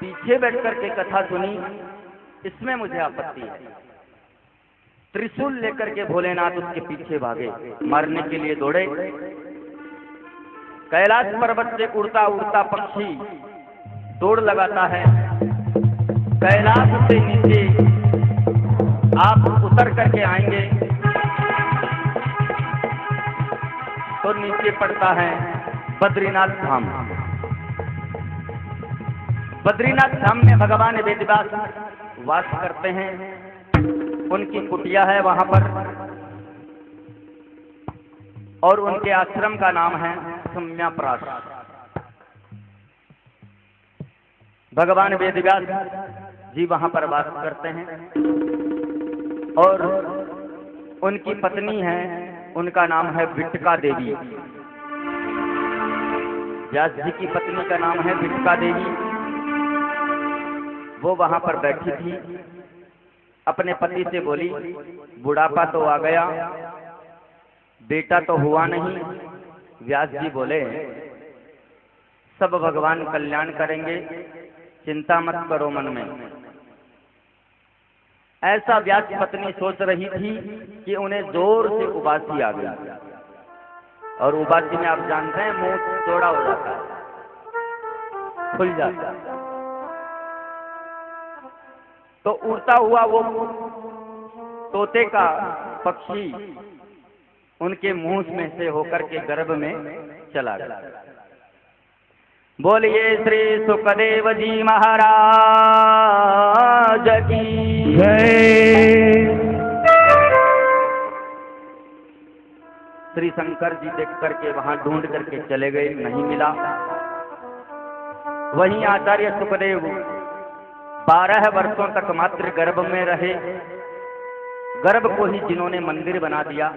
पीछे बैठकर के कथा सुनी, इसमें मुझे आपत्ति है। त्रिशूल लेकर के भोलेनाथ उसके पीछे भागे, मारने के लिए दौड़े। कैलाश पर्वत से उड़ता उड़ता पक्षी दौड़ लगाता है। कैलाश से नीचे आप उतर करके आएंगे तो नीचे पड़ता है बद्रीनाथ धाम। बद्रीनाथ धाम में भगवान वेदव्यास वास करते हैं, उनकी कुटिया है वहां पर, और उनके आश्रम का नाम है सम्याप्रास। भगवान वेदव्यास जी वहां पर वास करते हैं, और उनकी पत्नी है, उनका नाम है विटका देवी। व्यास जी की पत्नी का नाम है विटका देवी। वो वहां पर बैठी थी, अपने पति से बोली, बुढ़ापा तो आ गया, बेटा तो हुआ नहीं। व्यास जी बोले, सब भगवान कल्याण करेंगे, चिंता मत करो मन में। ऐसा व्यास पत्नी सोच रही थी कि उन्हें जोर से उबासी आ गई, और उबासी में आप जानते हैं मुंह चौड़ा हो जाता है, खुल जाता है। तो उड़ता हुआ वो तोते का पक्षी उनके मुंह में से होकर के गर्भ में चला गया। बोलिए श्री सुखदेव जी महाराज की जय। श्री शंकर जी देख करके वहां ढूंढ करके चले गए, नहीं मिला। वहीं आचार्य सुखदेव 12 वर्षों तक मात्र गर्भ में रहे। गर्भ को ही जिन्होंने मंदिर बना दिया।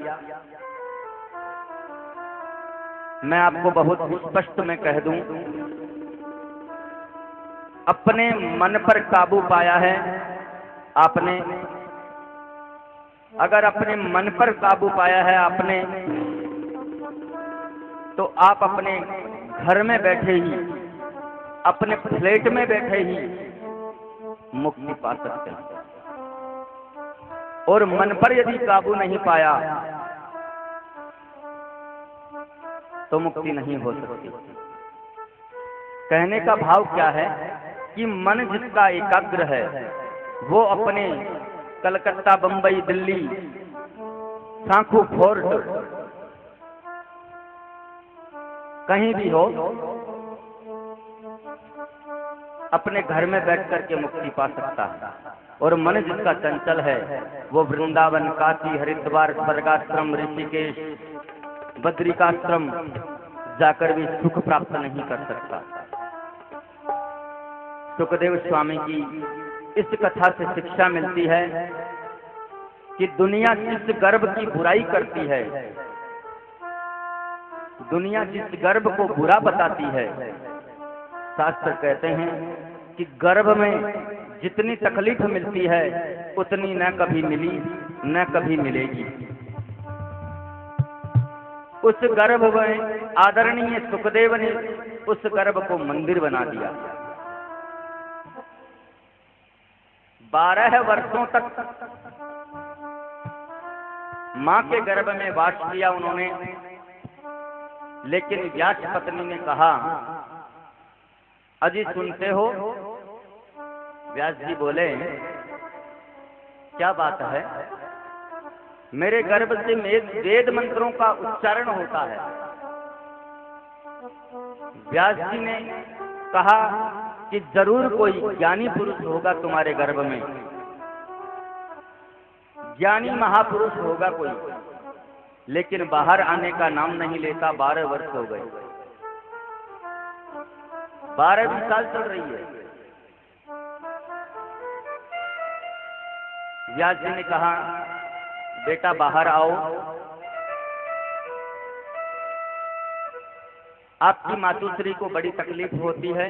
मैं आपको बहुत स्पष्ट में कह दूं, अपने मन पर काबू पाया है आपने, अगर अपने मन पर काबू पाया है आपने, तो आप अपने घर में बैठे ही, अपने फ्लैट में बैठे ही मुक्ति पा सकते हैं। और मन पर यदि काबू नहीं पाया तो मुक्ति नहीं हो सकती। कहने का भाव क्या है कि मन जिसका एकाग्र है, वो अपने कलकत्ता, बंबई, दिल्ली, सांखू फोर्ट, कहीं भी हो, अपने घर में बैठ करके मुक्ति पा सकता है। और मन जिसका चंचल है, वो वृंदावन, काशी, हरिद्वार, स्वर्गाश्रम, ऋषिकेश, बद्रिकाश्रम जाकर भी सुख प्राप्त नहीं कर सकता। सुखदेव स्वामी की इस कथा से शिक्षा मिलती है कि दुनिया जिस गर्भ की बुराई करती है, दुनिया जिस गर्भ को बुरा बताती है, शास्त्र कहते हैं कि गर्भ में जितनी तकलीफ मिलती है उतनी न कभी मिली न कभी मिलेगी। उस गर्भ में आदरणीय सुखदेव ने उस गर्भ को मंदिर बना दिया। 12 वर्षों तक मां के गर्भ में वास किया उन्होंने, लेकिन व्यास पत्नी ने कहा, अजी सुनते हो? व्यास जी बोले, क्या बात है? मेरे गर्भ से वेद मंत्रों का उच्चारण होता है। व्यास जी ने कहा कि जरूर कोई ज्ञानी पुरुष होगा तुम्हारे गर्भ में, ज्ञानी महापुरुष होगा कोई, लेकिन बाहर आने का नाम नहीं लेता। 12 वर्ष हो गए, 12 साल चल रही है। व्यास जी ने कहा, बेटा बाहर आओ, आपकी मातुश्री को बड़ी तकलीफ होती है।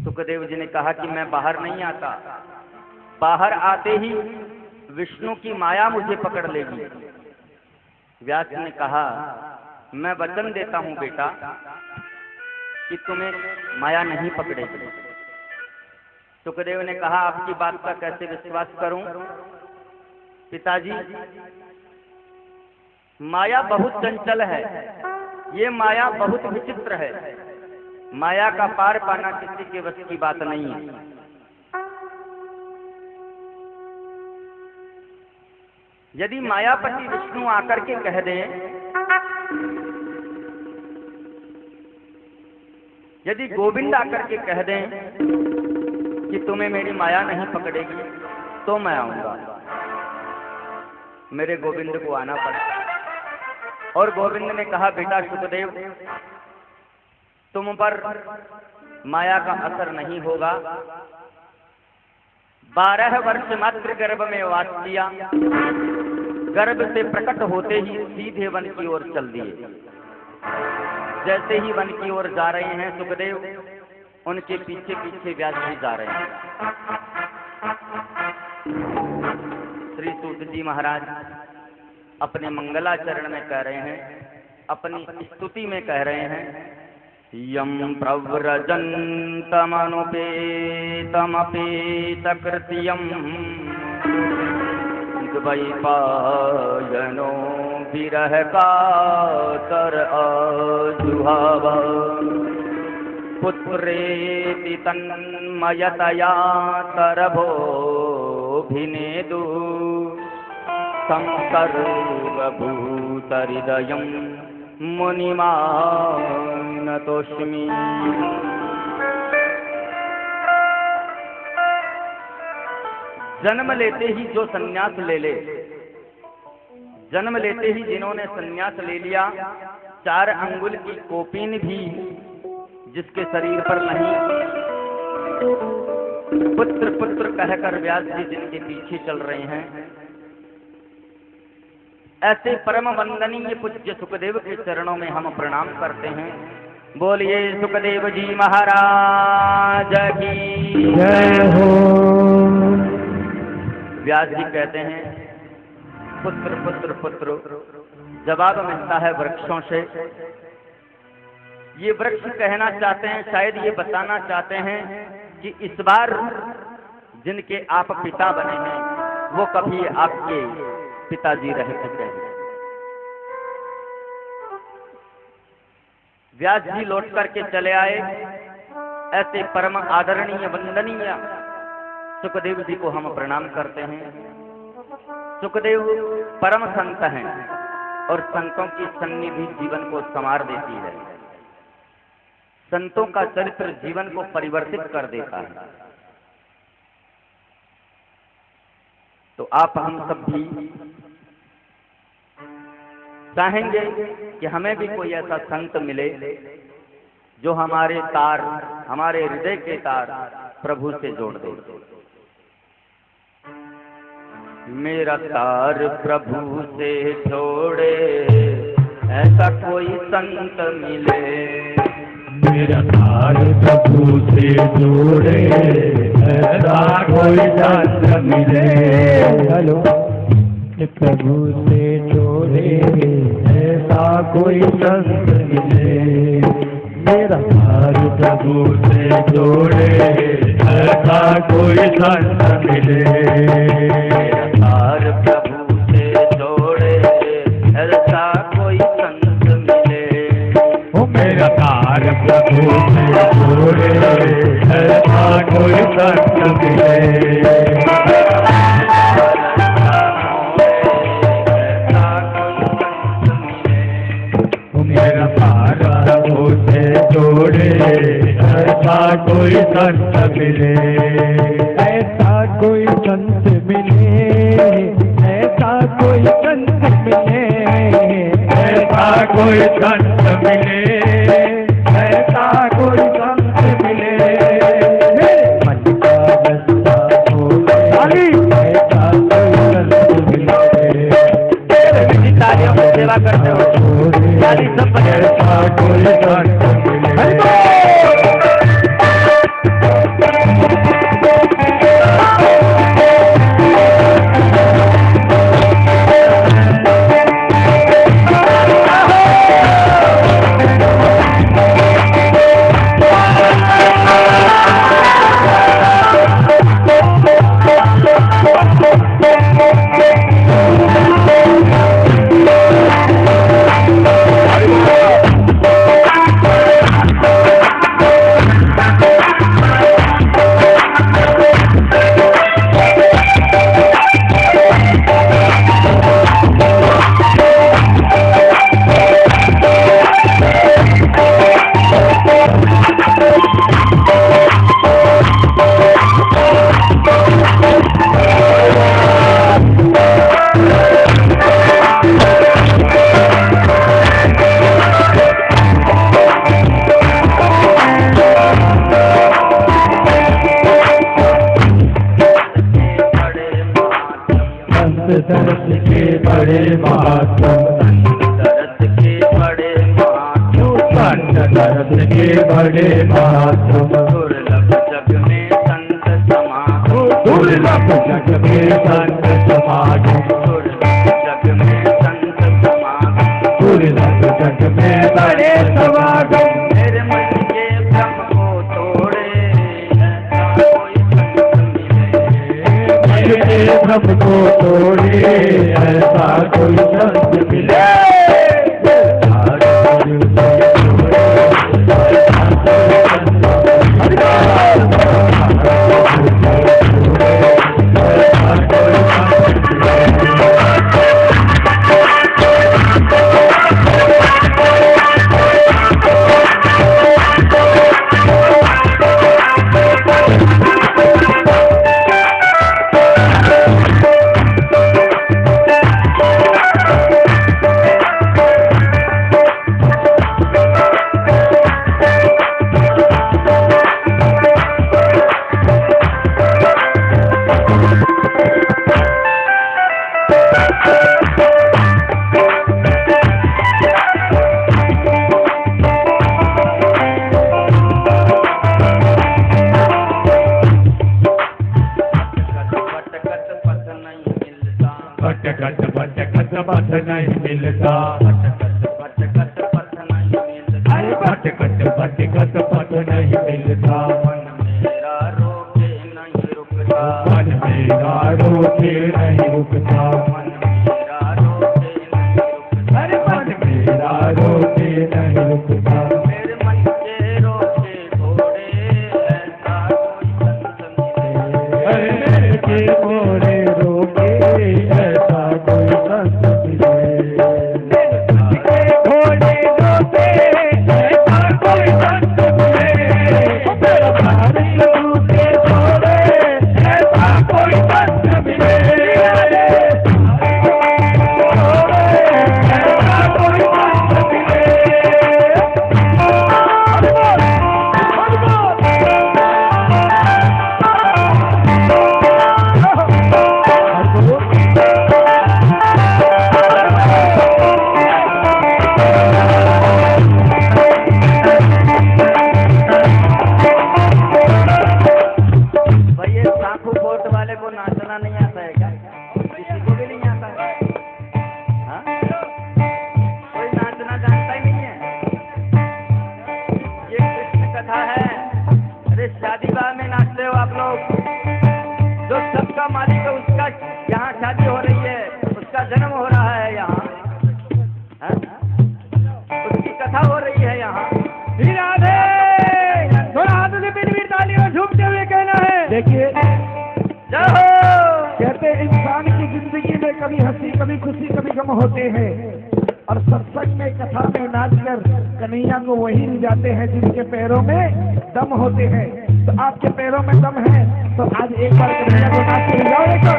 सुखदेव जी ने कहा कि मैं बाहर नहीं आता, बाहर आते ही विष्णु की माया मुझे पकड़ लेगी। व्यास जी ने कहा, मैं वचन देता हूं बेटा, कि तुम्हें माया नहीं पकड़ेगी। सुखदेव ने कहा, आपकी बात का कैसे विश्वास करूं पिताजी, माया बहुत चंचल है, ये माया बहुत विचित्र है, माया का पार पाना किसी के वश की बात नहीं है। यदि मायापति विष्णु आकर के कह दें, यदि गोविंद आकर के कह दें कि तुम्हें मेरी माया नहीं पकड़ेगी, तो मैं आऊंगा। मेरे गोविंद को आना पड़ा। और गोविंद ने कहा, बेटा सुखदेव, तुम पर माया का असर नहीं होगा। 12 वर्ष मात्र गर्भ में वास किया, गर्भ से प्रकट होते ही सीधे वन की ओर चल दिए। जैसे ही वन की ओर जा रहे हैं सुखदेव, उनके पीछे पीछे व्यास जी जा रहे हैं। श्री सूत जी महाराज अपने मंगलाचरण में कह रहे हैं, अपनी स्तुति में कह रहे हैं, यम प्रव्रजन्तमनुपेतमपेतकृत्यं द्वैपायनो विरह कातर आजुहाव पुत्रेति तन्मयतया तरभोभिनेदु संसर्वभूतहृदयं मुनिमानतोऽस्मि। जन्म लेते ही जो सन्यास ले ले, जन्म लेते ही जिन्होंने सन्यास ले लिया, 4 अंगुल की कोपीन भी जिसके शरीर पर नहीं, पुत्र पुत्र कहकर व्यास जी जिनके पीछे चल रहे हैं, ऐसे परम वंदनीय पूज्य सुखदेव के चरणों में हम प्रणाम करते हैं। बोलिए सुखदेव जी महाराज की जय हो। व्यास जी कहते हैं, पुत्र पुत्र पुत्र जवाब मिलता है वृक्षों से। ये वृक्ष कहना चाहते हैं, शायद ये बताना चाहते हैं कि इस बार जिनके आप पिता बने हैं वो कभी आपके पिताजी रह चुके हैं। व्यास जी लौट करके चले आए। ऐसे परम आदरणीय वंदनीय सुखदेव जी को हम प्रणाम करते हैं। सुखदेव परम संत हैं और संतों की सन्निधि जीवन को संवार देती है। संतों का चरित्र जीवन को परिवर्तित कर देता है। तो आप हम सब भी चाहेंगे कि हमें भी कोई ऐसा संत मिले जो हमारे तार, हमारे हृदय के तार प्रभु से जोड़ दे। मेरा तार प्रभु से जोड़े ऐसा कोई संत मिले, मेरा तार प्रभु से जोड़े ऐसा कोई संत मिले। हेलो, प्रभु से जोड़े ऐसा कोई संत मिले, मेरा तार प्रभु से जोड़े ऐसा कोई संत मिले। मेरा तार प्रभु से जोड़े ऐसा कोई संत मिले। ओ मेरा तार प्रभु से जोड़े ऐसा कोई संत मिले। मेरा तार प्रभु से जोड़े ऐसा कोई संत मिले। ऐसा कोई संत मिले, ऐसा कोई संत मिले, ऐसा कोई संत मिले, ऐसा कोई संत मिले। मन का रास्ता खोले ऐसा कोई संत मिले। तालियों में सेवा करते हो, ताली सब बजे। ऐसा कोई संत मिले। दर्श के बड़े महात्म, दुर्लभ जग में संत समागम, दुर्लभ जग में संत समागम, दुर्लभ जग में संत समागम, दुर्लभ जग में बड़े समागम। मेरे मन के भ्रम को तोड़े ऐसा कोई संत मिले, मन के भ्रम को तोड़े ऐसा कोई संत मिले। भटकत पथ नहीं मिलता, भटकत पथ नहीं मिलता, भटकत भटकत पथ नहीं मिलता। मन मेरा रोके नहीं रुकता, मन मेरा रोके नहीं रुकता, मन मेरा रोके नहीं रुकता, मन मेरा रोके नहीं रुकता। मेरे मन के रोके थोड़े ऐसा कोई संत मिले, मेरे के मोरे रोके ऐसा कोई संत मिले। घोड़े रोके ऐसा कोई संत मिले, मेरा भारी रोके छोड़े ऐसा कोई संत मिले। ऐसा कोई संत मिले। भैया साखू कोट वाले को नाचना नहीं आता है क्या? किसी को भी नहीं आता है? हाँ? कोई नाचना जानता ही नहीं है। ये कृष्ण कथा है। अरे शादी ब्याह में नाचते हो आप लोग, जो सबका मालिक है उसका यहाँ शादी हो रही है, उसका जन्म हो रहा है यहाँ, हाँ? उसकी कथा हो रही है यहाँ। थोड़ा हाथों से पीट तालियों झूमते हुए कहना है। देखिए, जय हो। कहते हैं इंसान की जिंदगी में कभी हंसी कभी खुशी कभी गम होते हैं, और सत्संग में कथा में नाचकर कन्हैया को वही रिझाते हैं जिनके पैरों में दम होते हैं। तो आपके पैरों में दम है तो आज एक बार कन्हैया को नाच के रिझाओ।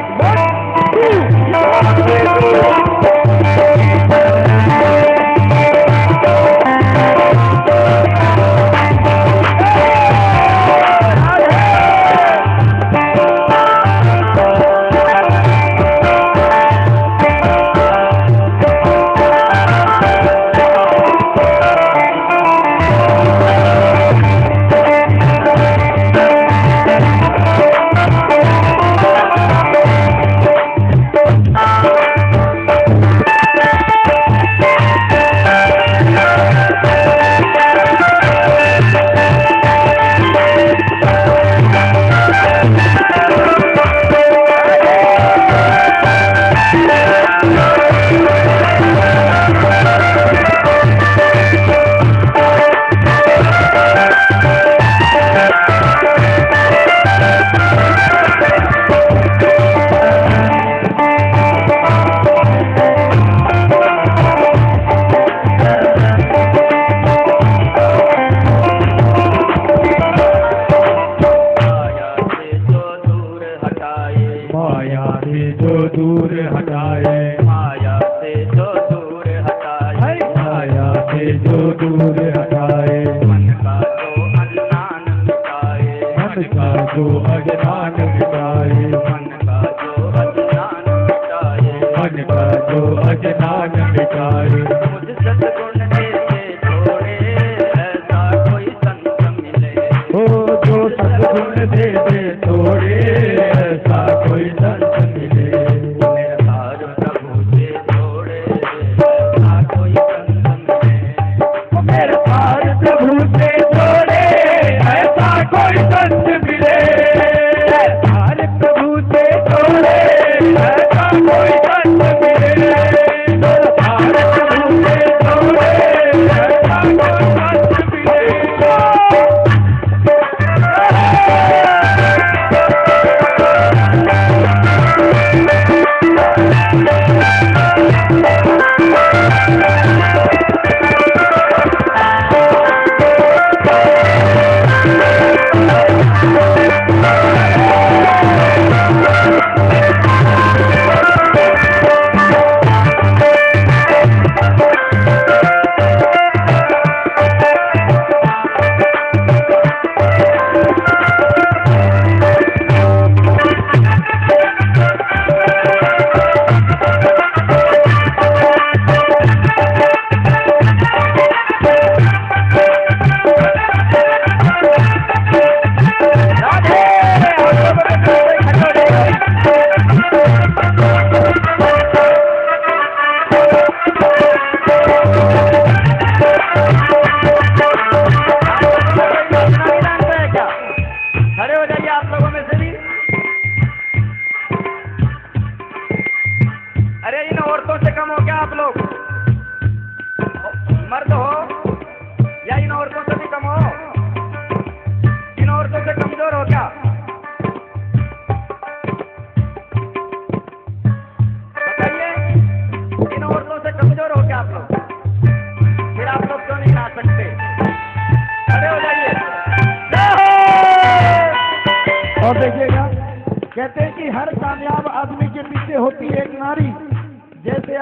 मुझ सद्गुण देते छोड़े ऐसा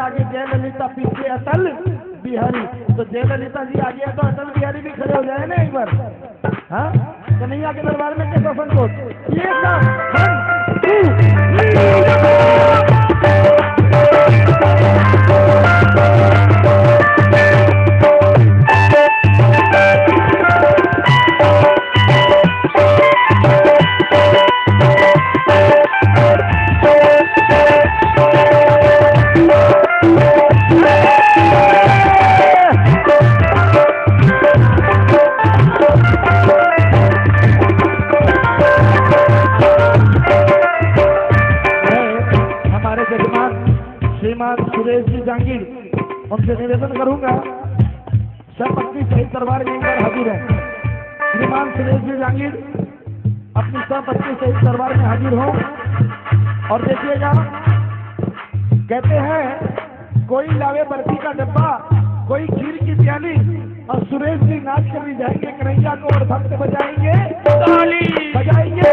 आगे जयललिता, पीछे अटल बिहारी। तो जयललिता जी आगे है तो अटल बिहारी भी खड़े हो जाए ना एक बार। हाँ, कन्हैया के दरबार में कैसा संकोच। ये सुरेश जी जांगीर, उनसे निवेदन करूंगा सब अपनी सही दरबार में एक बार हाजिर है। श्रीमान सुरेश जी जांगीर अपनी सब अपनी सही दरबार में हाजिर हो। और देखिएगा, कहते हैं कोई लावे बर्फी का डब्बा, कोई खीर की प्याली, और सुरेश जी नाच कर भी जाएंगे कन्हैया को और भक्त बजाएंगे ताली बजाएंगे।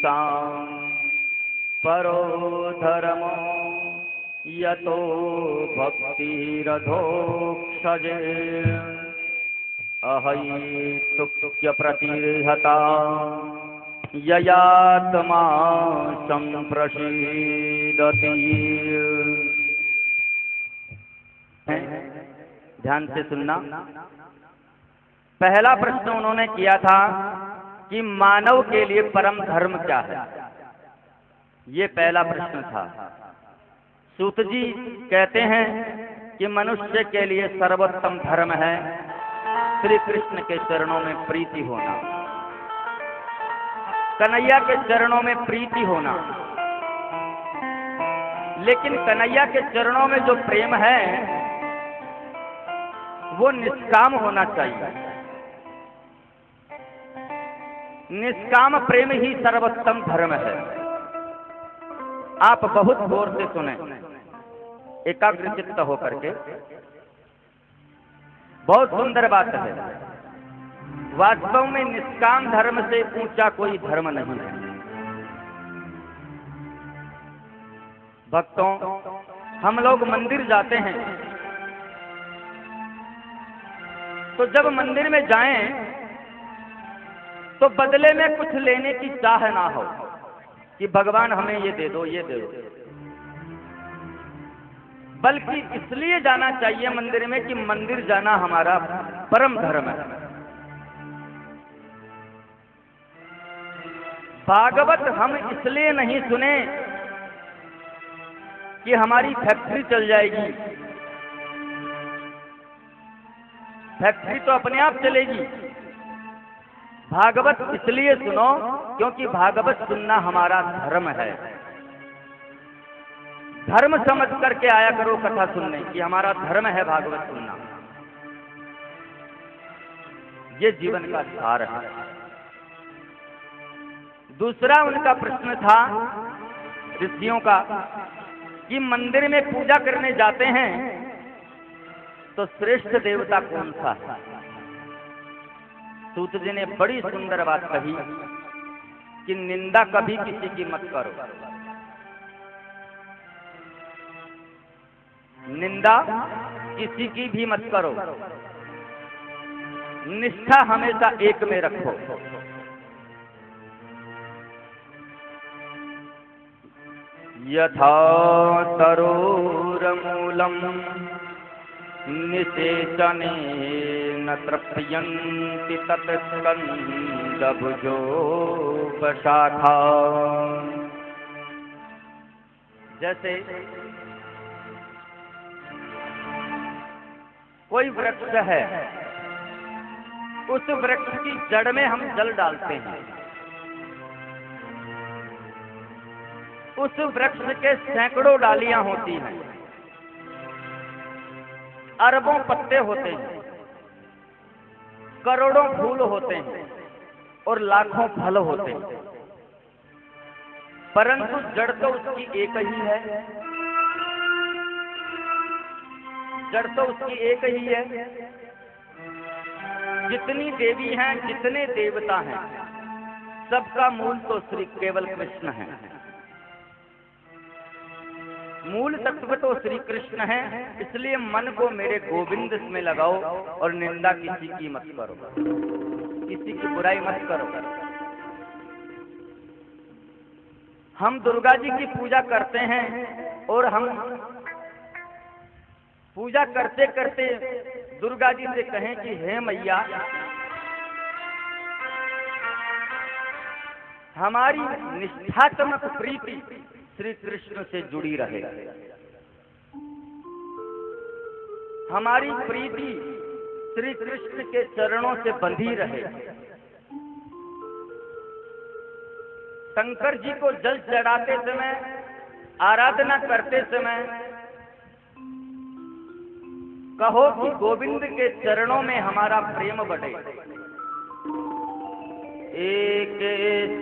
ईशान परो धर्मो यतो भक्तिरधोक्षजे अहैतुक्य प्रतिहता ययात्मा संप्रसीदति। ध्यान से सुनना। पहला प्रश्न उन्होंने किया था कि मानव के लिए परम धर्म क्या है। ये पहला प्रश्न था। सूत जी कहते हैं कि मनुष्य के लिए सर्वोत्तम धर्म है श्री कृष्ण के चरणों में प्रीति होना, कन्हैया के चरणों में प्रीति होना। लेकिन कन्हैया के चरणों में जो प्रेम है वो निष्काम होना चाहिए। निष्काम प्रेम ही सर्वोत्तम धर्म है। आप बहुत गौर से सुने, एकाग्रचित्त होकर के। बहुत सुंदर बात है। वास्तव में निष्काम धर्म से ऊंचा कोई धर्म नहीं है। भक्तों, हम लोग मंदिर जाते हैं तो जब मंदिर में जाएं तो बदले में कुछ लेने की चाह ना हो कि भगवान हमें ये दे दो, ये दे दो। बल्कि इसलिए जाना चाहिए मंदिर में कि मंदिर जाना हमारा परम धर्म है। भागवत हम इसलिए नहीं सुने कि हमारी फैक्ट्री चल जाएगी। फैक्ट्री तो अपने आप चलेगी। भागवत इसलिए सुनो क्योंकि भागवत सुनना हमारा धर्म है। धर्म समझ करके आया करो कथा सुनने कि हमारा धर्म है भागवत सुनना। ये जीवन का सार है। दूसरा उनका प्रश्न था ऋषियों का कि मंदिर में पूजा करने जाते हैं तो श्रेष्ठ देवता कौन सा है। सूत जी ने बड़ी सुंदर बात कही कि निंदा कभी किसी की मत करो। निंदा किसी की भी मत करो। निष्ठा हमेशा एक में रखो। यथा तरोरमूलम निषेचने न तृप्यन्ति तत्स्कन्धभुजोपशाखा। जैसे कोई वृक्ष है, उस वृक्ष की जड़ में हम जल डालते हैं। उस वृक्ष के सैकड़ों डालियां होती हैं, अरबों पत्ते होते हैं, करोड़ों फूल होते हैं और लाखों फल होते हैं, परंतु जड़ तो उसकी एक ही है। जड़ तो उसकी एक ही है। जितनी देवी हैं, जितने देवता हैं, सबका मूल तो श्री केवल कृष्ण है। मूल तत्व तो श्री कृष्ण है। इसलिए मन को मेरे गोविंद में लगाओ और निंदा किसी की मत करो, किसी की बुराई मत करो। हम दुर्गा जी की पूजा करते हैं और हम पूजा करते करते दुर्गा जी से कहें कि हे मैया, हमारी निष्ठात्मक प्रीति श्री कृष्ण से जुड़ी रहे, हमारी प्रीति श्री कृष्ण के चरणों से बंधी रहे। शंकर जी को जल चढ़ाते समय, आराधना करते समय कहो कि गोविंद के चरणों में हमारा प्रेम बढ़े। एक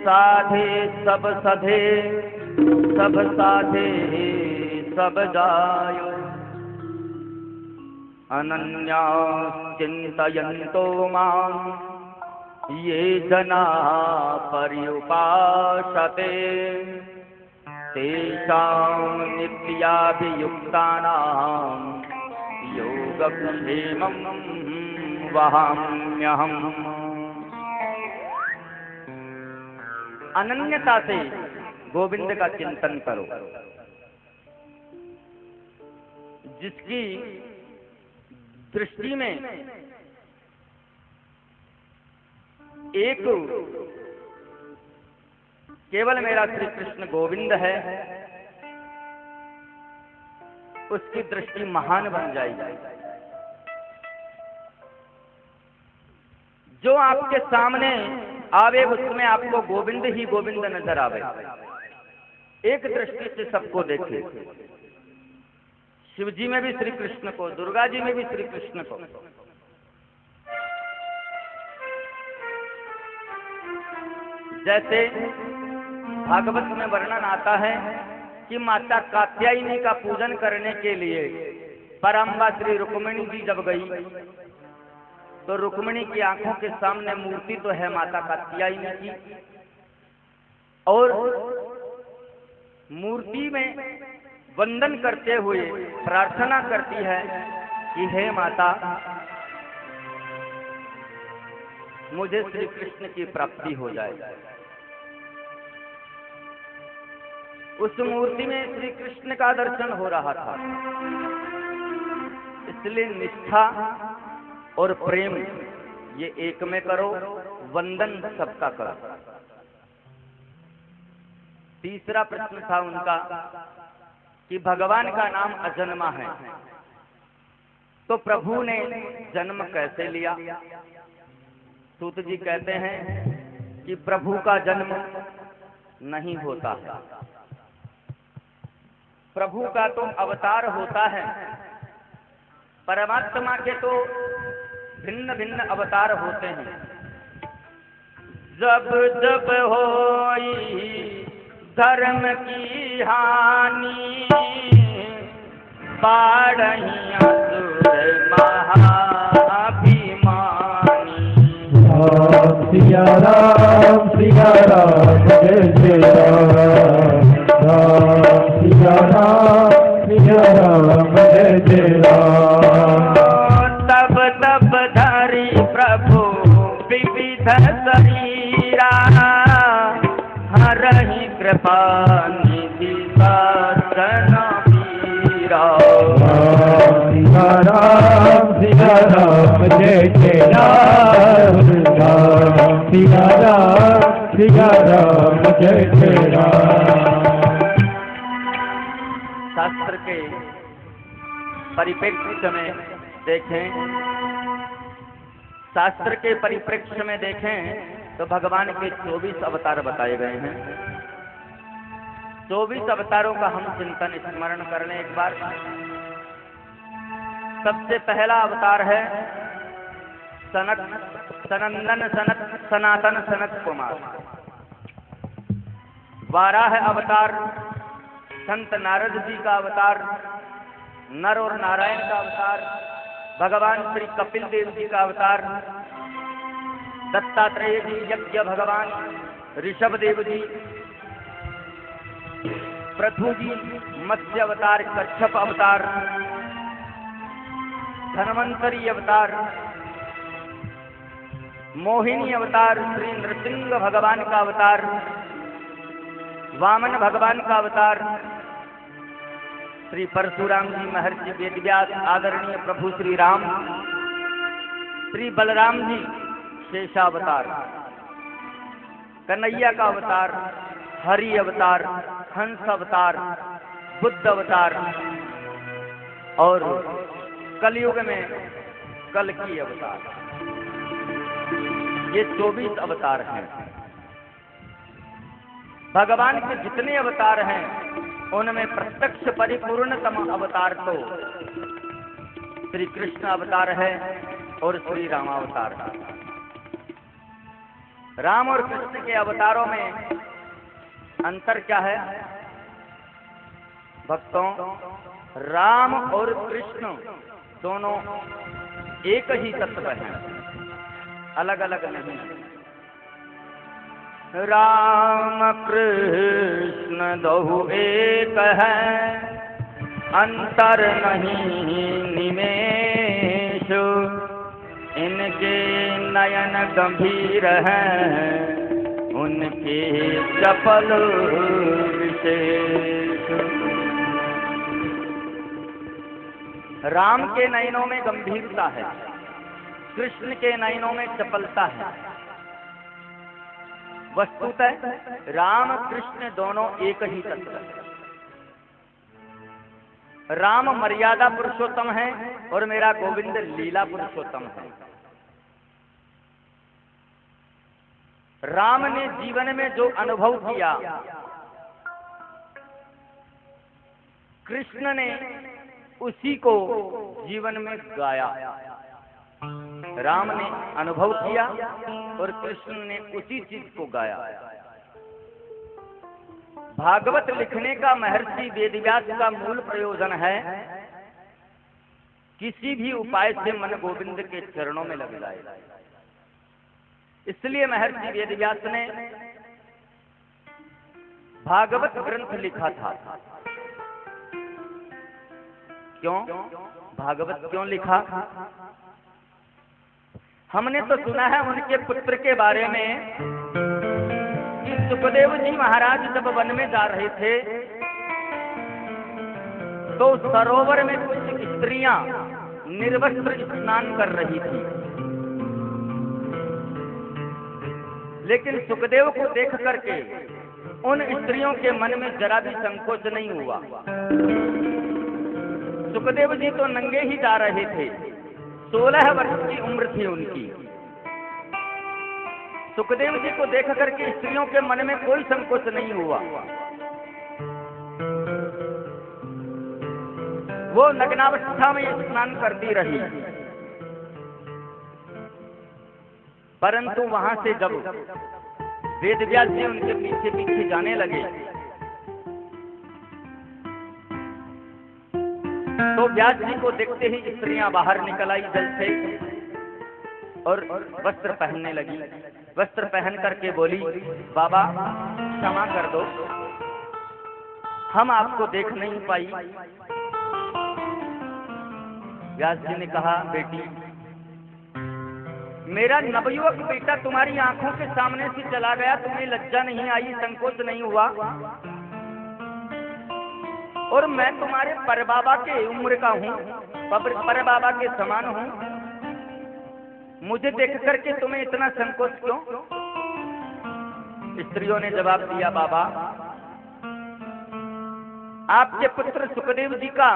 साधे सब सधे, सब साधे सब जायो, अनन्या चिंतयन्तो मां ये जना पर्युपासते तेषां नित्याभियुक्तानां योगक्षेमं वहाम्यहम्। अनन्यता से गोविंद का चिंतन करो। जिसकी दृष्टि में एक केवल मेरा श्री कृष्ण गोविंद है, उसकी दृष्टि महान बन जाएगी। जो आपके सामने आवे उसमें आपको गोविंद ही गोविंद नजर आवे। एक दृष्टि से सबको देखे। शिव जी में भी श्री कृष्ण को, दुर्गा जी में भी श्री कृष्ण को। जैसे भागवत में वर्णन आता है कि माता कात्यायनी का पूजन करने के लिए परम्बा श्री रुक्मिणी जी जब गई तो रुक्मिणी की आंखों के सामने मूर्ति तो है माता कात्यायनी की, और मूर्ति में वंदन करते हुए प्रार्थना करती है कि हे माता, मुझे श्री कृष्ण की प्राप्ति हो जाए। उस मूर्ति में श्री कृष्ण का दर्शन हो रहा था। इसलिए निष्ठा और प्रेम ये एक में करो, वंदन सबका करो। तीसरा प्रश्न था उनका कि भगवान का नाम अजन्मा है, तो प्रभु ने जन्म कैसे लिया? सूत जी कहते हैं कि प्रभु का जन्म नहीं होता है। प्रभु का तो अवतार होता है। परमात्मा के तो भिन्न भिन्न अवतार होते हैं। जब जब होई धर्म की हानि, बाढ़ही असुर महाभिमानी। सिया राम जय जय राम, सिया राम जय जय राम। तब तब धरी प्रभु विविध शरीरा, हरहि कृपा निधि दर्शन पीरा। सिया राम जय जय राम, सिया राम जय जय राम। शास्त्र के परिप्रेक्ष्य में देखें, शास्त्र के परिप्रेक्ष्य में देखें तो भगवान के 24 अवतार बताए गए हैं। 24 अवतारों का हम चिंतन स्मरण कर लें एक बार। सबसे पहला अवतार है सनंदन सनातन सनत कुमार। वाराह अवतार संत नारद जी का अवतार, नर और नारायण का अवतार, भगवान श्री कपिल देव जी का अवतार, दत्तात्रेय जी, यज्ञ भगवान, ऋषभ देव जी, पृथु जी, मत्स्य अवतार, कच्छप अवतार, धन्वंतरी अवतार, मोहिनी अवतार, श्री नृसिंह भगवान का अवतार, वामन भगवान का अवतार, श्री परशुराम जी, महर्षि वेदव्यास, आदरणीय प्रभु श्री राम, श्री बलराम जी, शेषावतार, कन्हैया का अवतार, हरि अवतार, हंस अवतार, बुद्ध अवतार, और कलयुग में कल्कि अवतार। ये 24 अवतार हैं। भगवान के जितने अवतार हैं उनमें प्रत्यक्ष परिपूर्णतम अवतार तो श्री कृष्ण अवतार है और श्री रामावतार है। राम और कृष्ण के अवतारों में अंतर क्या है भक्तों? राम और कृष्ण दोनों एक ही तत्व हैं, अलग अलग नहीं। राम कृष्ण दहु एक है, अंतर नहीं निमेष। इनके नयन गंभीर हैं, उनके चपल विशेष। राम के नयनों में गंभीरता है, कृष्ण के नयनों में चपलता है। वस्तुतः राम कृष्ण दोनों एक ही तत्व है। राम मर्यादा पुरुषोत्तम है और मेरा गोविंद लीला पुरुषोत्तम है। राम ने जीवन में जो अनुभव किया, कृष्ण ने उसी को जीवन में गाया। राम ने अनुभव किया और कृष्ण ने उसी चीज को गाया। भागवत लिखने का महर्षि वेदव्यास का मूल प्रयोजन है किसी भी उपाय से मन गोविंद के चरणों में लग जाए। इसलिए महर्षि वेदव्यास ने भागवत ग्रंथ लिखा था। क्यों भागवत क्यों लिखा? हमने तो सुना है उनके पुत्र के बारे में कि सुखदेव जी महाराज जब वन में जा रहे थे तो सरोवर में कुछ स्त्रियां निर्वस्त्र स्नान कर रही थी, लेकिन सुखदेव को देख करके उन स्त्रियों के मन में जरा भी संकोच नहीं हुआ। सुखदेव जी तो नंगे ही जा रहे थे, 16 वर्ष की उम्र थी उनकी। सुखदेव जी को देख करके स्त्रियों के मन में कोई संकोच नहीं हुआ। वो नग्नावस्था में स्नान करती रही, परंतु वहां से जब वेदव्यास जी उनके पीछे पीछे जाने लगे तो व्यास जी को देखते ही स्त्रियां बाहर निकल आई जल से और वस्त्र पहनने लगी। वस्त्र पहन करके बोली, बाबा क्षमा कर दो, हम आपको देख नहीं पाई। व्यास जी ने कहा, बेटी मेरा नवयुवक बेटा तुम्हारी आंखों के सामने से चला गया, तुम्हें लज्जा नहीं आई, संकोच नहीं हुआ? और मैं तुम्हारे परबाबा के उम्र का हूँ, परबाबा के समान हूँ, मुझे देख करके तुम्हें इतना संकोच क्यों? स्त्रियों ने जवाब दिया, बाबा आपके पुत्र सुखदेव जी का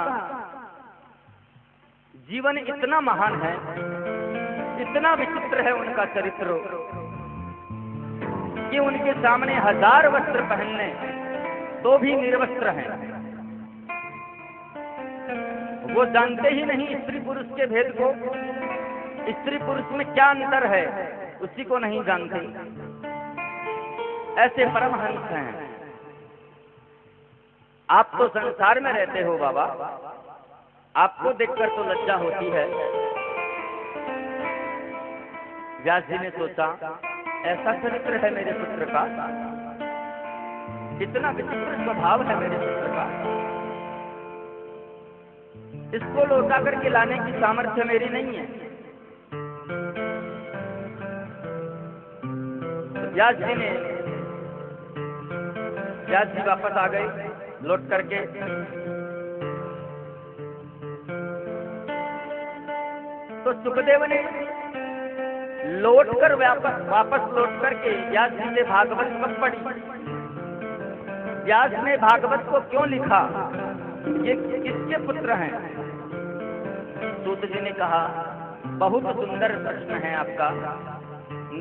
जीवन इतना महान है, इतना विचित्र है उनका चरित्र कि उनके सामने 1000 वस्त्र पहनने तो भी निर्वस्त्र हैं। वो जानते ही नहीं स्त्री पुरुष के भेद को, स्त्री पुरुष में क्या अंतर है उसी को नहीं जानते। ऐसे परमहंस हैं। आप तो संसार में रहते हो बाबा, आपको देखकर तो लज्जा होती है। व्यास जी ने सोचा, ऐसा चरित्र है मेरे पुत्र का, इतना विचित्र स्वभाव है मेरे पुत्र का, इसको लौटा करके लाने की सामर्थ्य मेरी नहीं है। व्यास जी वापस आ गए लौट करके। तो सुखदेव ने लौटकर वापस लौट करके व्यास जी से भागवत कब पढ़ी, व्यास ने भागवत को क्यों लिखा, ये किसके पुत्र हैं? सूत जी ने कहा, बहुत सुंदर प्रश्न है आपका।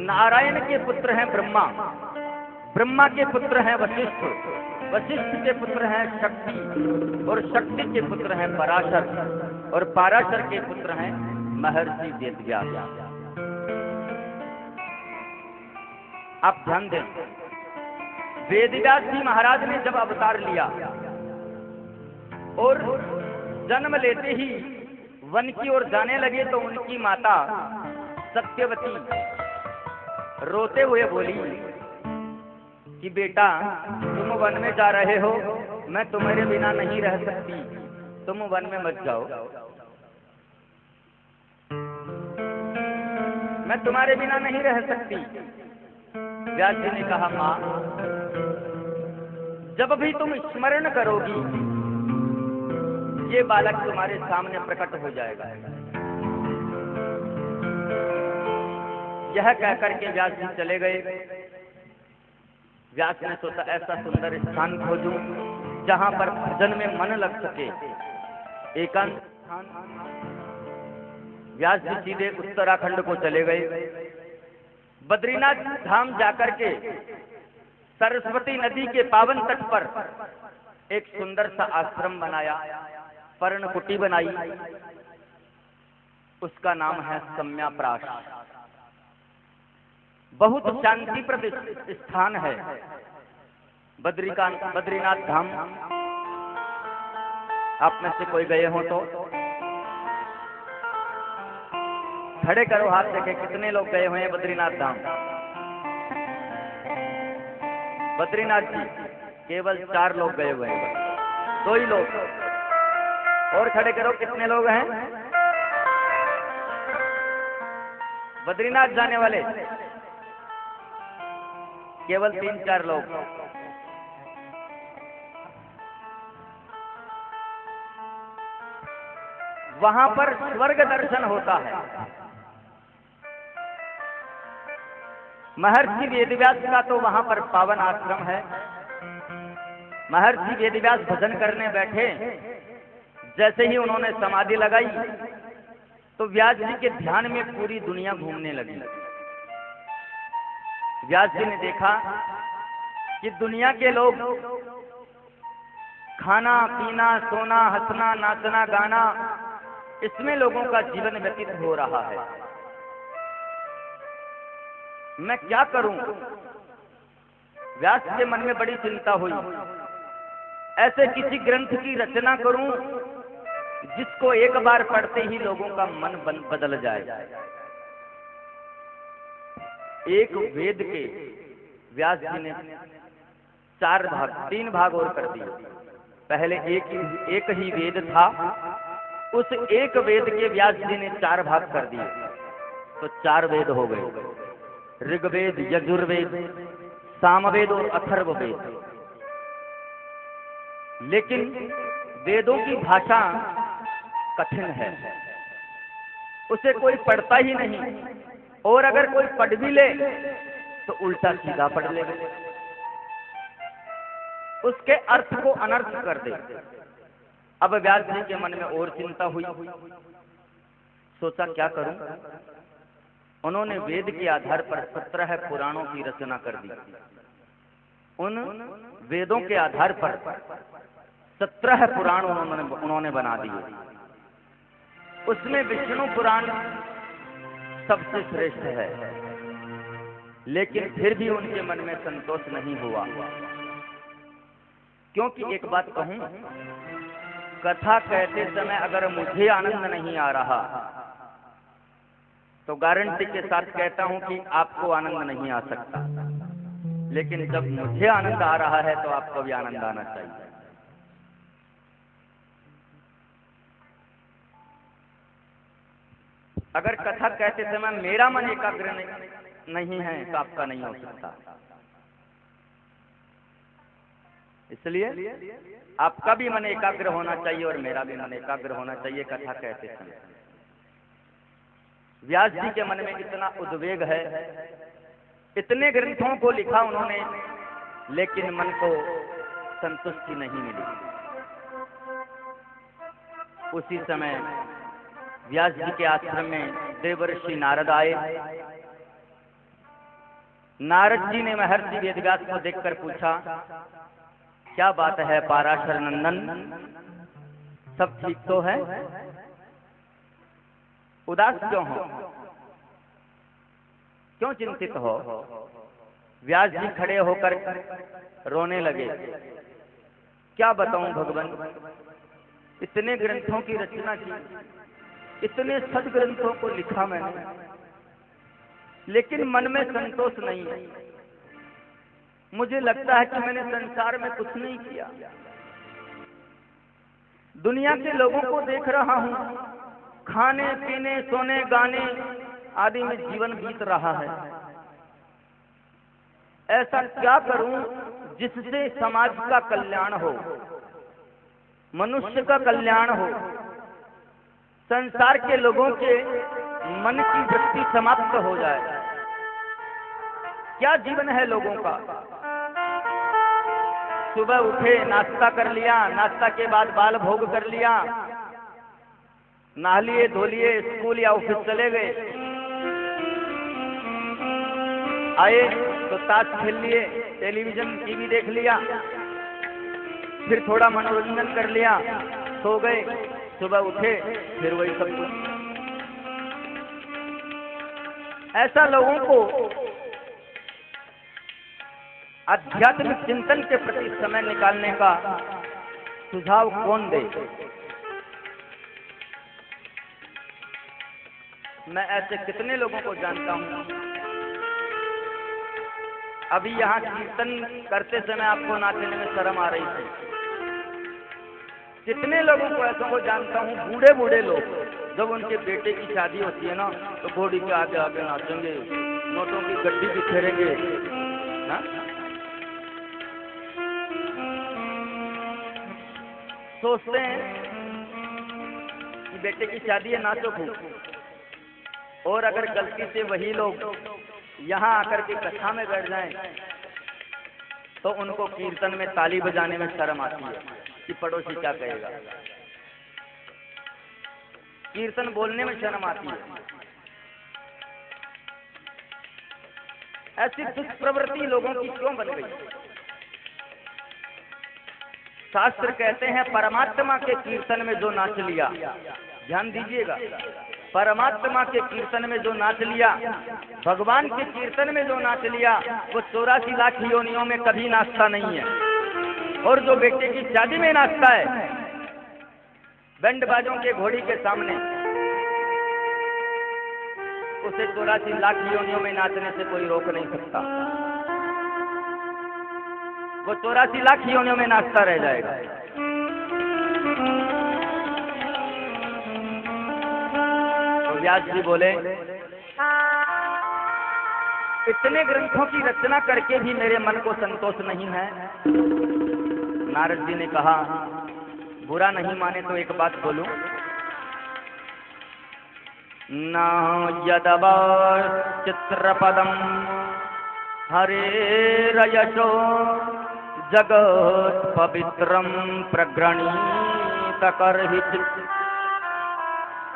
नारायण के पुत्र हैं ब्रह्मा, ब्रह्मा के पुत्र हैं वशिष्ठ, वशिष्ठ के पुत्र हैं शक्ति, और शक्ति के पुत्र हैं पराशर, और पराशर के पुत्र हैं महर्षि वेदव्यास। आप ध्यान दें, वेदव्यास जी महाराज ने जब अवतार लिया और जन्म लेते ही वन की ओर जाने लगे तो उनकी माता सत्यवती रोते हुए बोली, कि बेटा तुम वन में जा रहे हो, मैं तुम्हारे बिना नहीं रह सकती, तुम वन में मत जाओ, मैं तुम्हारे बिना नहीं रह सकती। व्यास जी ने कहा, माँ जब भी तुम स्मरण करोगी ये बालक तुम्हारे सामने प्रकट हो जाएगा। यह कहकर के व्यास जी चले गए। व्यास ने सोचा ऐसा सुंदर स्थान खोजूं जहां पर भजन में मन लग सके, एकांत स्थान। व्यास जी सीधे उत्तराखंड को चले गए। बद्रीनाथ धाम जाकर के सरस्वती नदी के पावन तट पर एक सुंदर सा आश्रम बनाया, पर्णकुटी बनाई, उसका नाम है सम्याप्राश। बहुत शांतिप्रद स्थान है बद्रीनाथ धाम। आप में से कोई गए हो तो खड़े करो हाथ, देखे कितने लोग गए हुए हैं बद्रीनाथ धाम। बद्रीनाथ जी केवल 4 लोग गए हुए हैं, 2 ही लोग। और खड़े करो कितने लोग हैं बद्रीनाथ जाने वाले? केवल 3-4 लोग। वहां पर स्वर्ग दर्शन होता है। महर्षि वेदव्यास का तो वहां पर पावन आश्रम है। महर्षि वेदव्यास भजन करने बैठे, जैसे ही उन्होंने समाधि लगाई तो व्यास जी के ध्यान में पूरी दुनिया घूमने लगी। व्यास जी ने देखा कि दुनिया के लोग खाना पीना, सोना, हंसना, नाचना, गाना, इसमें लोगों का जीवन व्यतीत हो रहा है। मैं क्या करूं? व्यास के मन में बड़ी चिंता हुई। ऐसे किसी ग्रंथ की रचना करूं जिसको एक बार पढ़ते ही लोगों का मन बदल जाए। एक वेद के व्यास जी ने 3 भाग और कर दिए। पहले एक ही वेद था, उस एक वेद के व्यास जी ने 4 भाग कर दिए, तो 4 वेद हो गए। ऋग्वेद, यजुर्वेद, सामवेद और अथर्ववेद। लेकिन वेदों की भाषा कठिन है, उसे कोई पढ़ता ही नहीं, और अगर कोई पढ़ भी ले तो उल्टा सीधा पढ़ ले, उसके अर्थ को अनर्थ कर दे। अब व्यास जी के मन में और चिंता हुई। सोचा क्या करूं? उन्होंने वेद के आधार पर 17 पुराणों की रचना कर दी। उन वेदों के आधार पर 17 पुराण उन्होंने बना दिए। उसमें विष्णु पुराण सबसे श्रेष्ठ है, लेकिन फिर भी उनके मन में संतोष नहीं हुआ। क्योंकि एक बात कहूं, कथा कहते समय अगर मुझे आनंद नहीं आ रहा तो गारंटी के साथ कहता हूं कि आपको आनंद नहीं आ सकता। लेकिन जब मुझे आनंद आ रहा है तो आपको भी आनंद आना चाहिए। अगर कथा कहते समय मेरा मन एकाग्र नहीं है तो आपका नहीं हो सकता। इसलिए आपका भी मन एकाग्र होना चाहिए और मेरा भी मन एकाग्र होना चाहिए कथा कहते समय। व्यास जी के मन में इतना उद्वेग है, इतने ग्रंथों को लिखा उन्होंने, लेकिन मन को संतुष्टि नहीं मिली। उसी समय व्यास जी के आश्रम में देवर्षि नारद आए। नारद जी ने महर्षि वेदव्यास को देखकर पूछा, क्या बात है पाराशर नंदन, सब ठीक तो है? उदास क्यों हो, क्यों चिंतित हो? व्यास जी खड़े होकर रोने लगे। क्या बताऊं भगवान, इतने ग्रंथों की रचना की, इतने सदग्रंथों को लिखा मैंने, लेकिन मन में संतोष नहीं है। मुझे लगता है कि मैंने संसार में कुछ नहीं किया। दुनिया के लोगों को देख रहा हूँ, खाने पीने सोने गाने आदि में जीवन बीत रहा है। ऐसा क्या करूं जिससे समाज का कल्याण हो, मनुष्य का कल्याण हो, संसार के लोगों के मन की वृत्ति समाप्त हो जाए। क्या जीवन है लोगों का? सुबह उठे, नाश्ता कर लिया, नाश्ता के बाद बाल भोग कर लिया, नहा लिए धो लिए, स्कूल या ऑफिस चले गए, आए तो ताश खेल लिए, टेलीविजन टीवी देख लिया, फिर थोड़ा मनोरंजन कर लिया, सो गए, सुबह उठे फिर वही सब कुछ। ऐसा लोगों को आध्यात्मिक चिंतन के प्रति समय निकालने का सुझाव कौन दे? मैं ऐसे कितने लोगों को जानता हूं। अभी यहाँ कीर्तन करते समय आपको नाचने में शर्म आ रही थी। कितने लोगों को ऐसा को जानता हूँ, बूढ़े बूढ़े लोग, जब उनके बेटे की शादी होती है ना तो घोड़ी के आगे आगे नाचेंगे, नोटों की गड्डी बिखेरेंगे ना? सोचते हैं कि बेटे की शादी है, नाचो खूब। और अगर गलती से वही लोग यहाँ आकर के कथा में बैठ जाएं तो उनको कीर्तन में ताली बजाने में शर्म आती है कि पड़ोसी क्या कहेगा। कीर्तन बोलने में शर्म आती है। ऐसी दुष्प्रवृत्ति लोगों की क्यों बन गई? शास्त्र कहते हैं परमात्मा के कीर्तन में जो नाच लिया, ध्यान दीजिएगा, परमात्मा के कीर्तन में जो नाच लिया, भगवान के कीर्तन में जो नाच लिया, वो 84 लाख योनियों में कभी नाचता नहीं है। और जो बेटे की शादी में नाचता है बैंड बाजों के घोड़ी के सामने, उसे 84 लाख योनियों में नाचने से कोई रोक नहीं सकता। वो 84 लाख योनियों में नाचता रह जाएगा। तो व्यास जी बोले, इतने ग्रंथों की रचना करके भी मेरे मन को संतोष नहीं है। नारद जी ने कहा, बुरा नहीं माने तो एक बात बोलूं, न यदवाचित्रपदम हरेरयशो जगत पवित्रम प्रगृणीत करहिचित्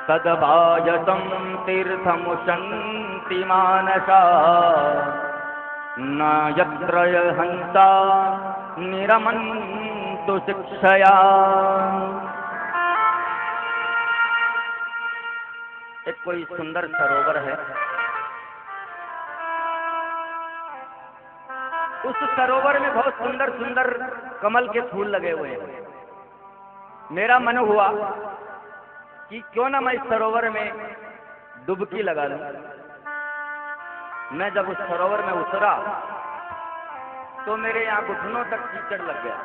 तदभाजतं तीर्थमुशन्ति मानसा न यत्र हंसा निरमन्तु शिक्षया। एक कोई सुंदर सरोवर है, उस सरोवर में बहुत सुंदर सुंदर कमल के फूल लगे हुए हैं। मेरा मन हुआ कि क्यों ना मैं इस सरोवर में डुबकी लगा लूं। मैं जब उस सरोवर में उतरा तो मेरे यहाँ घुटनों तक कीचड़ लग गया।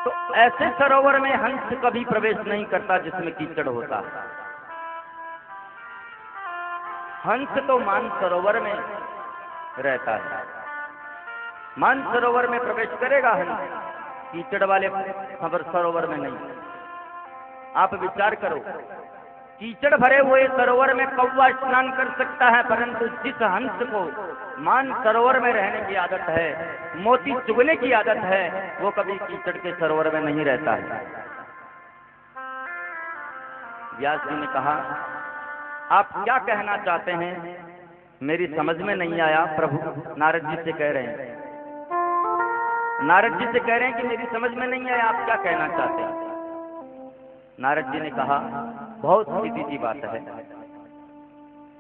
तो ऐसे सरोवर में हंस कभी प्रवेश नहीं करता जिसमें कीचड़ होता है। हंस तो मानसरोवर में रहता है। मानसरोवर में प्रवेश करेगा हंस, कीचड़ वाले सरोवर में नहीं। आप विचार करो, कीचड़ भरे हुए सरोवर में कौवा स्नान कर सकता है, परंतु जिस हंस को मानसरोवर में रहने की आदत है, मोती चुगने की आदत है, वो कभी कीचड़ के सरोवर में नहीं रहता है। व्यास जी ने कहा, आप क्या कहना चाहते हैं? मेरी समझ में नहीं आया प्रभु। नारद जी से कह रहे हैं, नारद जी से कह रहे हैं कि मेरी समझ में नहीं आया, आप क्या कहना चाहते हैं? नारद जी ने कहा, बहुत सीधी सी बात है।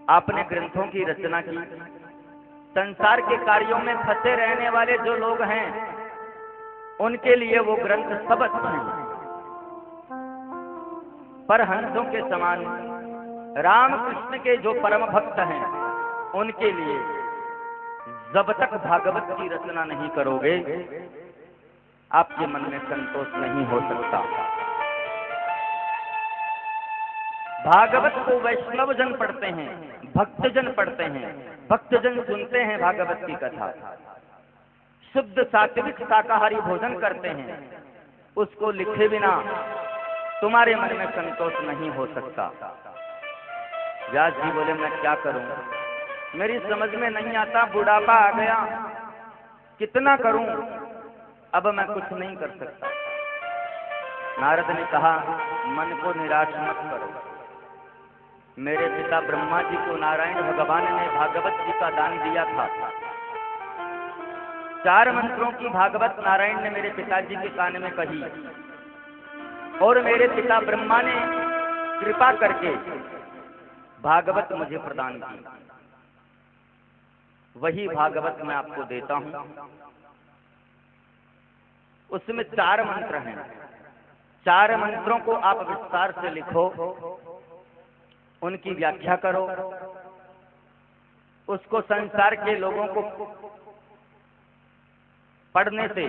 आपने ग्रंथों की रचना की, संसार के कार्यों में फंसे रहने वाले जो लोग हैं उनके लिए वो ग्रंथ सब अच्छे हैं, पर हंसों के समान राम कृष्ण के जो परम भक्त हैं उनके लिए जब तक भागवत की रचना नहीं करोगे आपके मन में संतोष नहीं हो सकता। भागवत को वैष्णव जन पढ़ते हैं, भक्तजन पढ़ते हैं, भक्तजन सुनते हैं भागवत की कथा, शुद्ध सात्विक शाकाहारी भोजन करते हैं, उसको लिखे बिना तुम्हारे मन में संतोष नहीं हो सकता। व्यास जी बोले मैं क्या करूं, मेरी समझ में नहीं आता, बुढ़ापा आ गया, कितना करूं, अब मैं कुछ नहीं कर सकता। नारद ने कहा मन को निराश मत करो, मेरे पिता ब्रह्मा जी को नारायण भगवान ने भागवत जी का दान दिया था। 4 मंत्रों की भागवत नारायण ने मेरे पिताजी के कान में कही और मेरे पिता ब्रह्मा ने कृपा करके भागवत मुझे प्रदान की। वही भागवत मैं आपको देता हूं। उसमें 4 मंत्र हैं। 4 मंत्रों को आप विस्तार से लिखो, उनकी व्याख्या करो, उसको संसार के लोगों को पढ़ने से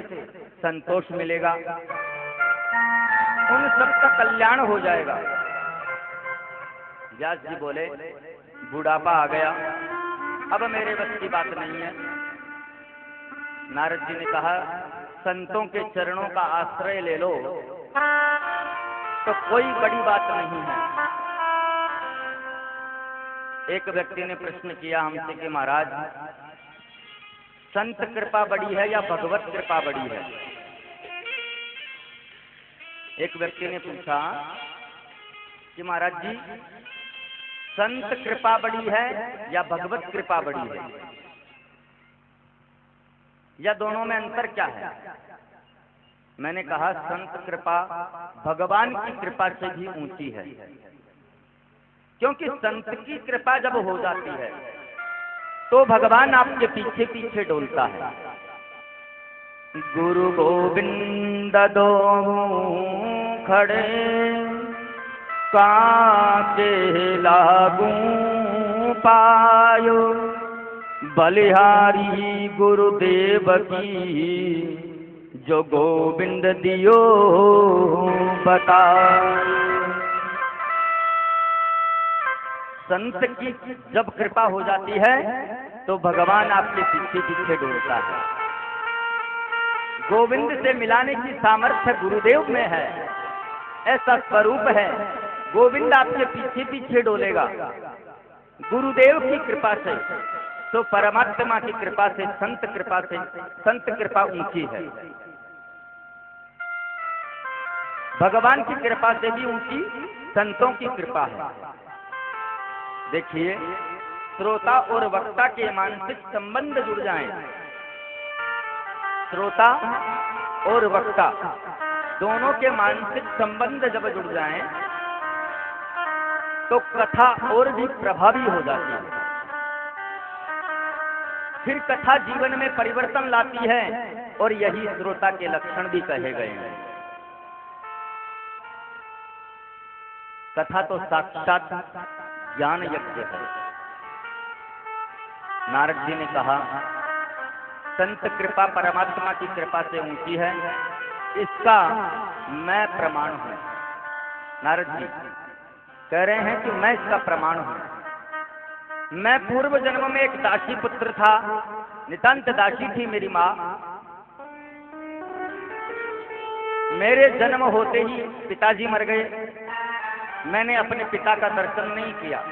संतोष मिलेगा, उन सबका कल्याण हो जाएगा। व्यास जी बोले बुढ़ापा आ गया, अब मेरे बस की बात नहीं है। नारद जी ने कहा संतों के चरणों का आश्रय ले लो तो कोई बड़ी बात नहीं है। एक व्यक्ति ने प्रश्न किया हमसे कि महाराज संत कृपा बड़ी है या भगवत कृपा बड़ी है? एक व्यक्ति ने पूछा कि महाराज जी संत कृपा बड़ी है या भगवत कृपा बड़ी है, या दोनों में अंतर क्या है? मैंने कहा संत कृपा भगवान की कृपा से भी ऊंची है, क्योंकि संत की कृपा जब हो जाती है तो भगवान आपके पीछे पीछे डोलता है। गुरु गोविंद दो खड़े काके लागू पायो, बलिहारी गुरुदेव की जो गोविंद दियो बता। संत की जब कृपा हो जाती है तो भगवान आपके पीछे पीछे डोलता है। गोविंद से मिलाने की सामर्थ्य गुरुदेव में है, ऐसा स्वरूप है। गोविंद आपके पीछे पीछे डोलेगा गुरुदेव की कृपा से, तो परमात्मा की कृपा से, संत कृपा से, संत कृपा ऊंची है। भगवान की कृपा से भी ऊंची संतों की कृपा है। देखिए श्रोता और वक्ता के मानसिक संबंध जुड़ जाएं, श्रोता और वक्ता दोनों के मानसिक संबंध जब जुड़ जाएं तो कथा और भी प्रभावी हो जाती है। फिर कथा जीवन में परिवर्तन लाती है और यही श्रोता के लक्षण भी कहे गए हैं। कथा तो साक्षात ज्ञान यज्ञ है। नारद जी ने कहा संत कृपा परमात्मा की कृपा से ऊंची है, इसका मैं प्रमाण हूं। नारद जी कह रहे हैं कि मैं इसका प्रमाण हूं। मैं पूर्व जन्म में एक दासी पुत्र था, नितांत दासी थी मेरी माँ। मेरे जन्म होते ही पिताजी मर गए, मैंने अपने पिता का दर्शन नहीं किया।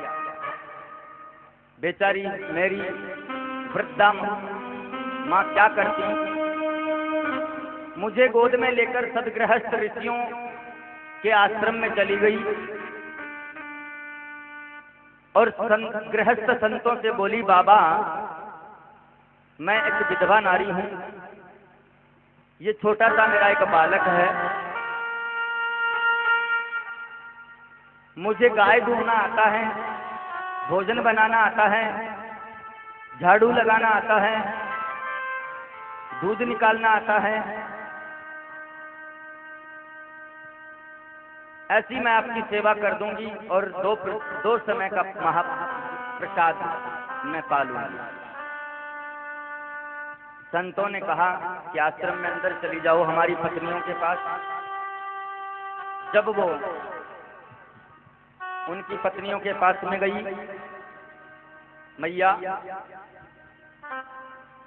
बेचारी मेरी वृद्धा माँ क्या करती, मुझे गोद में लेकर सदगृहस्थ ऋषियों के आश्रम में चली गई और गृहस्थ संतों से बोली बाबा मैं एक विधवा नारी हूं, ये छोटा सा मेरा एक बालक है, मुझे गाय दूहना आता है, भोजन बनाना आता है, झाड़ू लगाना आता है, दूध निकालना आता है, ऐसी मैं आपकी सेवा कर दूंगी और दो समय का महाप्रसाद मैं पालूंगी। संतों ने कहा कि आश्रम में अंदर चली जाओ हमारी पत्नियों के पास। जब वो उनकी पत्नियों के पास में गई मैया,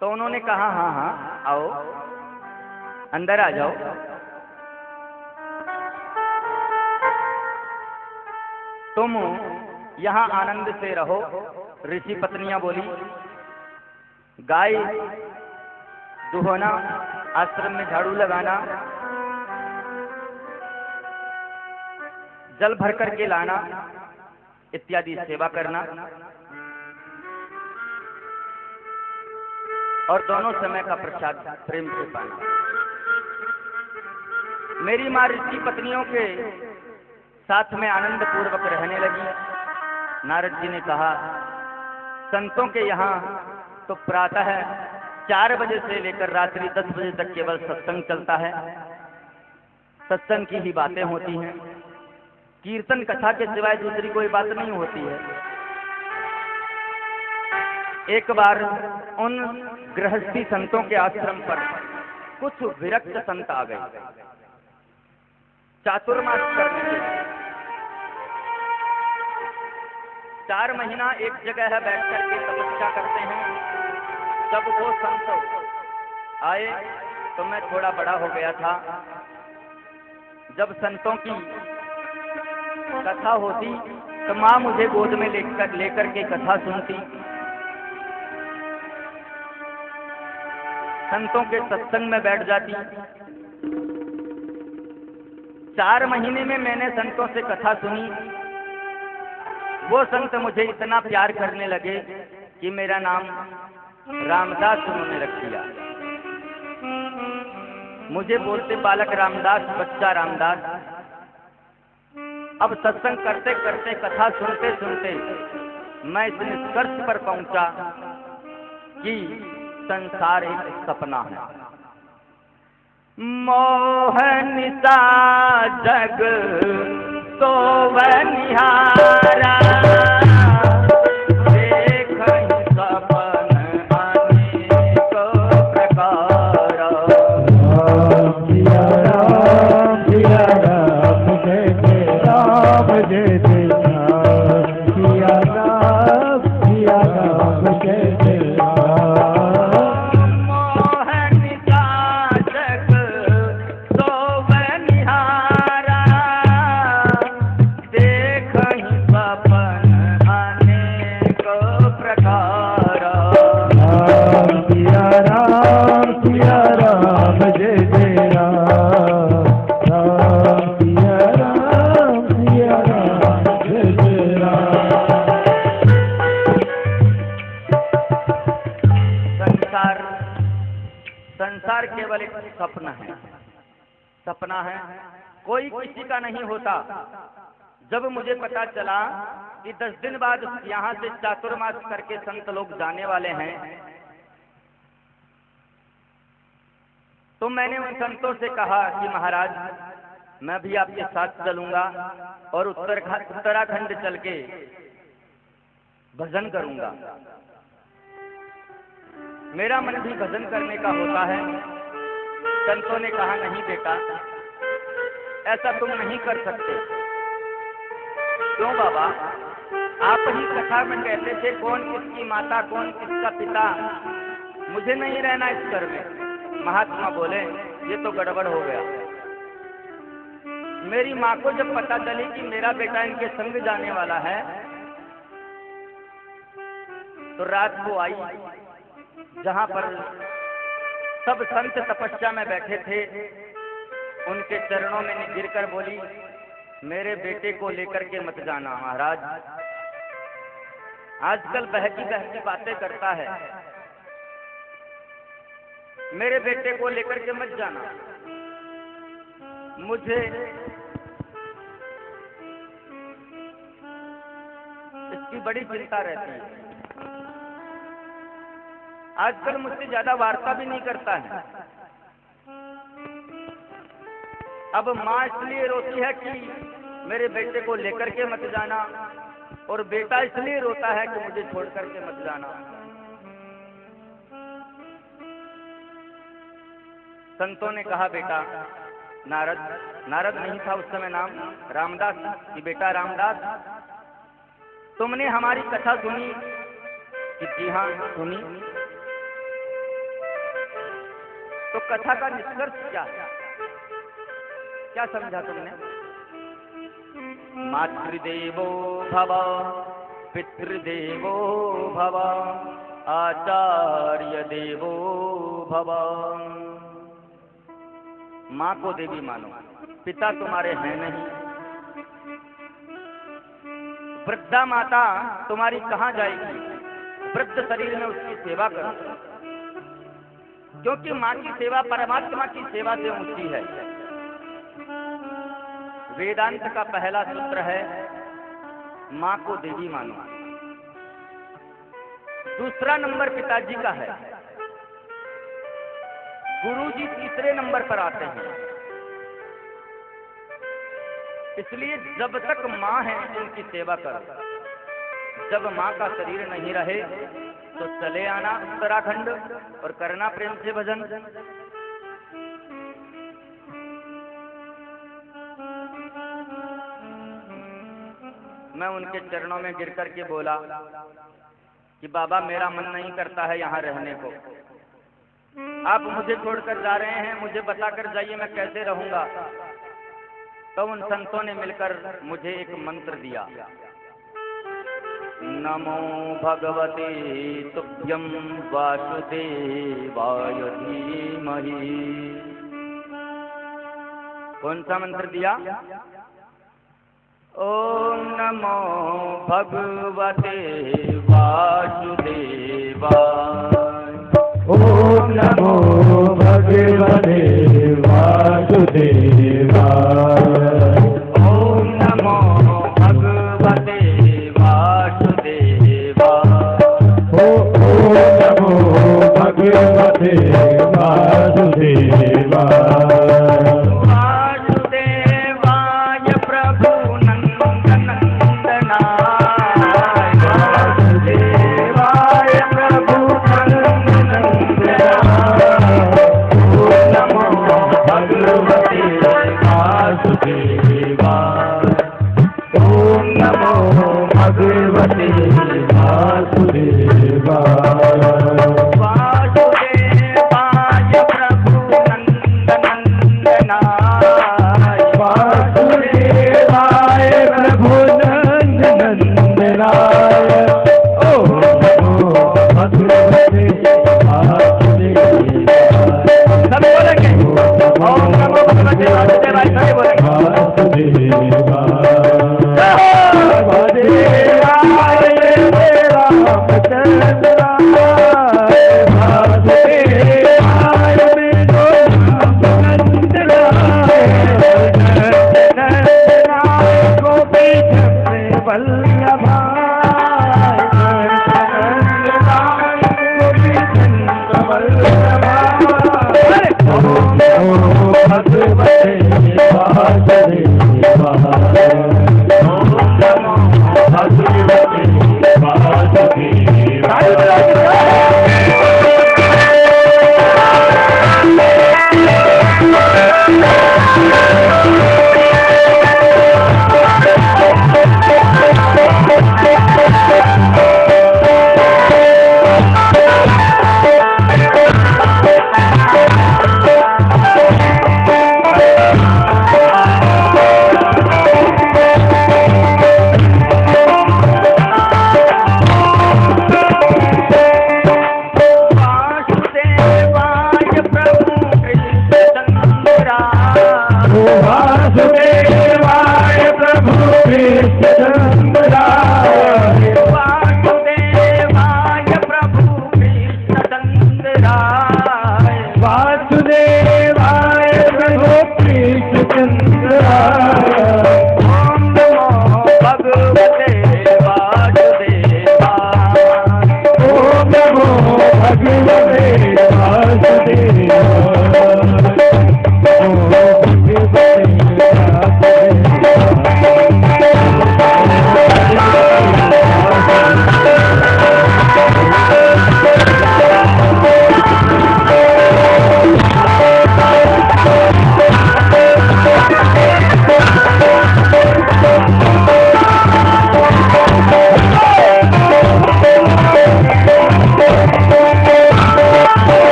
तो उन्होंने कहा हाँ हाँ आओ अंदर आ जाओ। तुम यहाँ आनंद से रहो। ऋषि पत्नियां बोली, गाय दुहना, आश्रम में झाड़ू लगाना, जल भर करके लाना इत्यादि सेवा करना और दोनों समय का प्रसाद प्रेम से पाना। मेरी माँ ऋषि पत्नियों के साथ में आनंद पूर्वक रहने लगी। नारद जी ने कहा, संतों के यहाँ तो प्रातः 4 बजे से लेकर रात्रि 10 बजे तक केवल सत्संग चलता है। सत्संग की ही बातें होती हैं, कीर्तन कथा के सिवाय दूसरी कोई बात नहीं होती है। एक बार उन गृहस्थी संतों के आश्रम पर कुछ विरक्त संत आ गए चातुर्मास करने के लिए। 4 महीना एक जगह बैठ करके तपस्या करते हैं। जब वो संत आए तो मैं थोड़ा बड़ा हो गया था। जब संतों की कथा होती तो माँ मुझे गोद में लेकर के कथा सुनती। संतों के सत्संग में बैठ जाती। 4 महीने में मैंने संतों से कथा सुनी। वो संत मुझे इतना प्यार करने लगे कि मेरा नाम रामदास उन्होंने रख दिया। मुझे बोलते बालक रामदास, बच्चा रामदास। अब सत्संग करते करते कथा सुनते सुनते मैं इस निष्कर्ष पर पहुंचा कि संसार एक सपना है। मोहनिता जग तो निहारा, देखहि सपन अनेक प्रकार। राम सिया राम सिया राम, जय जय राम जय जय राम। सिया राम जय जय राम। संसार केवल एक सपना है, कोई किसी का नहीं होता। जब मुझे पता चला कि 10 दिन बाद यहाँ से चातुर्मास करके संत लोग जाने वाले हैं, तो मैंने उन संतों से कहा कि महाराज मैं भी आपके साथ चलूंगा और उत्तराखंड चल के भजन करूंगा। मेरा मन भी भजन करने का होता है। संतों ने कहा नहीं बेटा, ऐसा तुम नहीं कर सकते। क्यों बाबा? आप ही कथा में कहते थे कौन किसकी माता कौन किसका पिता, मुझे नहीं रहना इस घर में। महात्मा बोले ये तो गड़बड़ हो गया। मेरी माँ को जब पता चली कि मेरा बेटा इनके संग जाने वाला है, तो रात को आई जहां पर सब संत तपस्या में बैठे थे। उनके चरणों में गिरकर बोली, मेरे बेटे को लेकर के मत जाना महाराज, आजकल बहकी बहकी बातें करता है। मेरे बेटे को लेकर के मत जाना, मुझे इसकी बड़ी चिंता रहती है। आजकल मुझसे ज्यादा वार्ता भी नहीं करता है। अब माँ इसलिए रोती है कि मेरे बेटे को लेकर के मत जाना, और बेटा इसलिए रोता है कि मुझे छोड़ करके मत जाना। संतों ने कहा, बेटा नारद नहीं था उस समय नाम, रामदास, कि बेटा रामदास, तुमने हमारी कथा सुनी? कि जी हाँ सुनी। तो कथा का निष्कर्ष क्या है, क्या समझा तुमने? मातृदेवो भव, पितृदेवो भव, आचार्य देवो भव। माँ को देवी मानो, पिता तुम्हारे हैं नहीं। वृद्धा माता तुम्हारी कहाँ जाएगी? वृद्ध शरीर में उसकी सेवा करो, क्योंकि माँ की सेवा परमात्मा की सेवा से ऊंची है। वेदांत का पहला सूत्र है, माँ को देवी मानो। दूसरा नंबर पिताजी का है, गुरुजी तीसरे नंबर पर आते हैं। इसलिए जब तक माँ है उनकी सेवा करो। जब माँ का शरीर नहीं रहे तो चले आना उत्तराखंड और करना प्रेम से भजन। मैं उनके चरणों में गिर करके बोला कि बाबा मेरा मन नहीं करता है यहाँ रहने को, आप मुझे छोड़कर जा रहे हैं, मुझे बताकर जाइए मैं कैसे रहूंगा। तो उन संतों ने मिलकर मुझे एक मंत्र दिया, नमो भगवते तुभ्यं वासुदेवाय धीमहि। कौन सा मंत्र दिया? ओम नमो भगवते वासुदेवाय